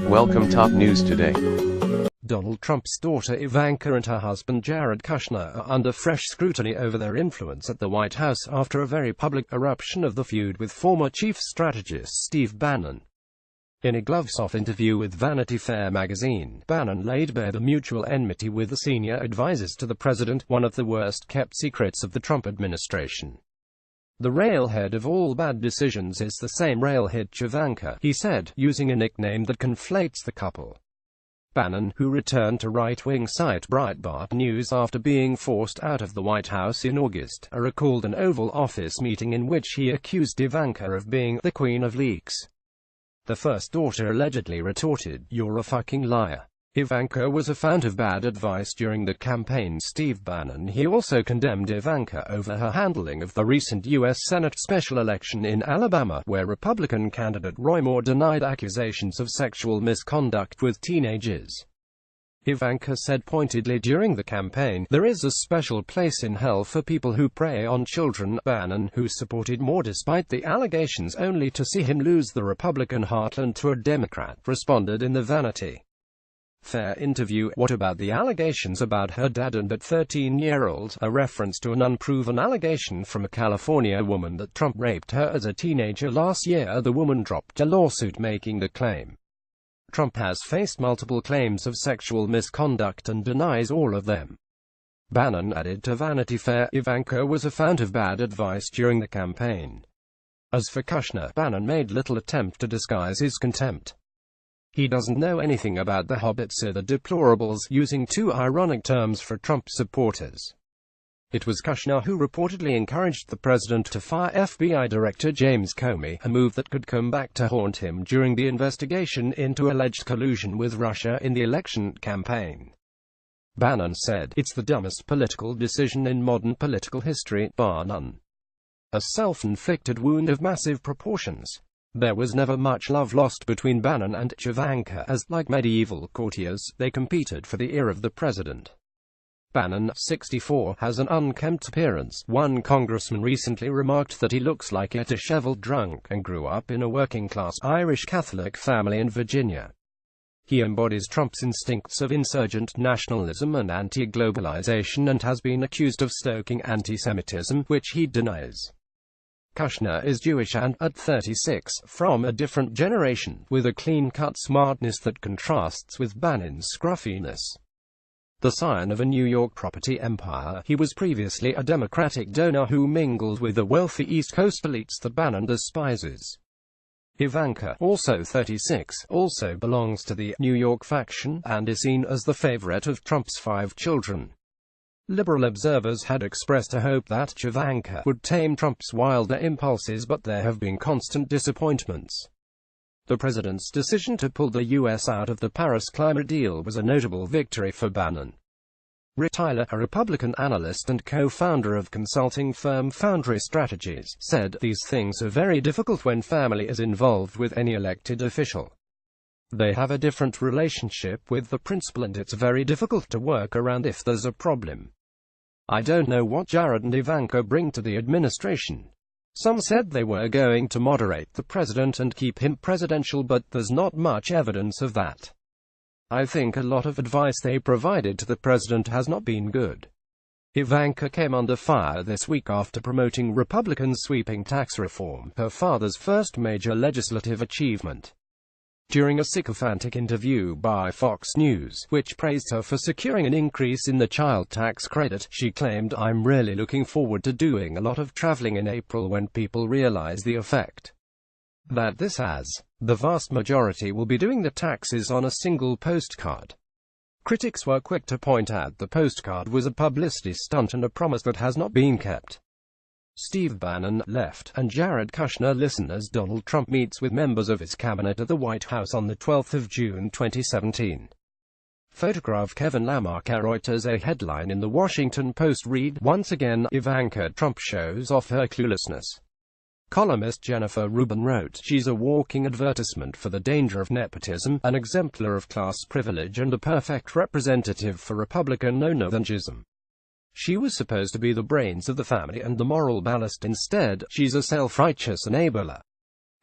Welcome top news today. Donald Trump's daughter Ivanka and her husband Jared Kushner are under fresh scrutiny over their influence at the White House after a very public eruption of the feud with former chief strategist Steve Bannon. In a gloves-off interview with Vanity Fair magazine, Bannon laid bare the mutual enmity with the senior advisors to the president, one of the worst-kept secrets of the Trump administration. "The railhead of all bad decisions is the same railhead Javanka," he said, using a nickname that conflates the couple. Bannon, who returned to right-wing site Breitbart News after being forced out of the White House in August, recalled an Oval Office meeting in which he accused Ivanka of being the queen of leaks. The first daughter allegedly retorted, "You're a fucking liar." Ivanka was a fount of bad advice during the campaign. Steve Bannon. He also condemned Ivanka over her handling of the recent U.S. Senate special election in Alabama, where Republican candidate Roy Moore denied accusations of sexual misconduct with teenagers. Ivanka said pointedly during the campaign, "There is a special place in hell for people who prey on children." Bannon, who supported Moore despite the allegations only to see him lose the Republican heartland to a Democrat, responded in the Vanity Fair interview, "What about the allegations about her dad and that 13-year-old, a reference to an unproven allegation from a California woman that Trump raped her as a teenager last year. The woman dropped a lawsuit making the claim. Trump has faced multiple claims of sexual misconduct and denies all of them." Bannon added to Vanity Fair, "Ivanka was a fount of bad advice during the campaign." As for Kushner, Bannon made little attempt to disguise his contempt. "He doesn't know anything about the hobbits or the deplorables," using two ironic terms for Trump supporters. It was Kushner who reportedly encouraged the president to fire FBI Director James Comey, a move that could come back to haunt him during the investigation into alleged collusion with Russia in the election campaign. Bannon said, "It's the dumbest political decision in modern political history, bar none. A self-inflicted wound of massive proportions." There was never much love lost between Bannon and Ivanka, as, like medieval courtiers, they competed for the ear of the president. Bannon, 64, has an unkempt appearance. One congressman recently remarked that he looks like a disheveled drunk, and grew up in a working-class Irish Catholic family in Virginia. He embodies Trump's instincts of insurgent nationalism and anti-globalization and has been accused of stoking anti-Semitism, which he denies. Kushner is Jewish and, at 36, from a different generation, with a clean-cut smartness that contrasts with Bannon's scruffiness. The scion of a New York property empire, he was previously a Democratic donor who mingled with the wealthy East Coast elites that Bannon despises. Ivanka, also 36, also belongs to the New York faction, and is seen as the favorite of Trump's 5 children. Liberal observers had expressed a hope that Ivanka would tame Trump's wilder impulses, but there have been constant disappointments. The president's decision to pull the U.S. out of the Paris climate deal was a notable victory for Bannon. Rick Tyler, a Republican analyst and co-founder of consulting firm Foundry Strategies, said, "These things are very difficult when family is involved with any elected official. They have a different relationship with the principal and it's very difficult to work around if there's a problem. I don't know what Jared and Ivanka bring to the administration. Some said they were going to moderate the president and keep him presidential, but there's not much evidence of that. I think a lot of advice they provided to the president has not been good." Ivanka came under fire this week after promoting Republican sweeping tax reform, her father's first major legislative achievement. During a sycophantic interview by Fox News, which praised her for securing an increase in the child tax credit, she claimed, "I'm really looking forward to doing a lot of traveling in April when people realize the effect that this has. The vast majority will be doing the taxes on a single postcard." Critics were quick to point out the postcard was a publicity stunt and a promise that has not been kept. Steve Bannon left, and Jared Kushner listen as Donald Trump meets with members of his cabinet at the White House on the 12th of June 2017. Photograph Kevin Lamarca. Reuters. A headline in the Washington Post read, "Once again, Ivanka Trump shows off her cluelessness." Columnist Jennifer Rubin wrote, "She's a walking advertisement for the danger of nepotism, an exemplar of class privilege and a perfect representative for Republican no-nothingism. She was supposed to be the brains of the family and the moral ballast. Instead, she's a self-righteous enabler."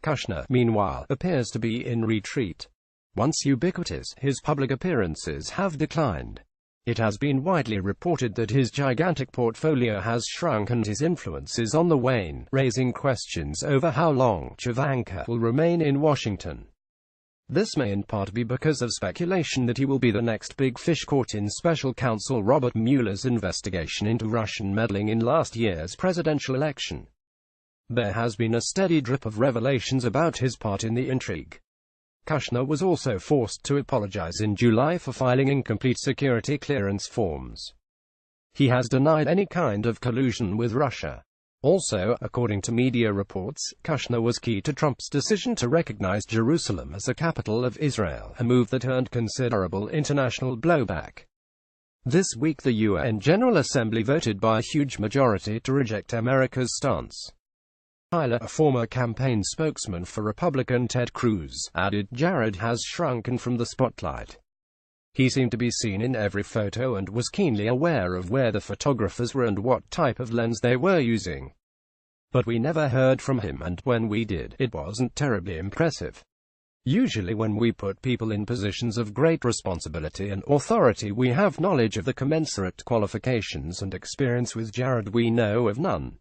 Kushner, meanwhile, appears to be in retreat. Once ubiquitous, his public appearances have declined. It has been widely reported that his gigantic portfolio has shrunk and his influence is on the wane, raising questions over how long Javanka will remain in Washington. This may in part be because of speculation that he will be the next big fish caught in Special Counsel Robert Mueller's investigation into Russian meddling in last year's presidential election. There has been a steady drip of revelations about his part in the intrigue. Kushner was also forced to apologize in July for filing incomplete security clearance forms. He has denied any kind of collusion with Russia. Also, according to media reports, Kushner was key to Trump's decision to recognize Jerusalem as the capital of Israel, a move that earned considerable international blowback. This week the UN General Assembly voted by a huge majority to reject America's stance. Tyler, a former campaign spokesman for Republican Ted Cruz, added, "Jared has shrunken from the spotlight. He seemed to be seen in every photo and was keenly aware of where the photographers were and what type of lens they were using. But we never heard from him, and when we did, it wasn't terribly impressive. Usually when we put people in positions of great responsibility and authority, we have knowledge of the commensurate qualifications and experience. With Jared we know of none."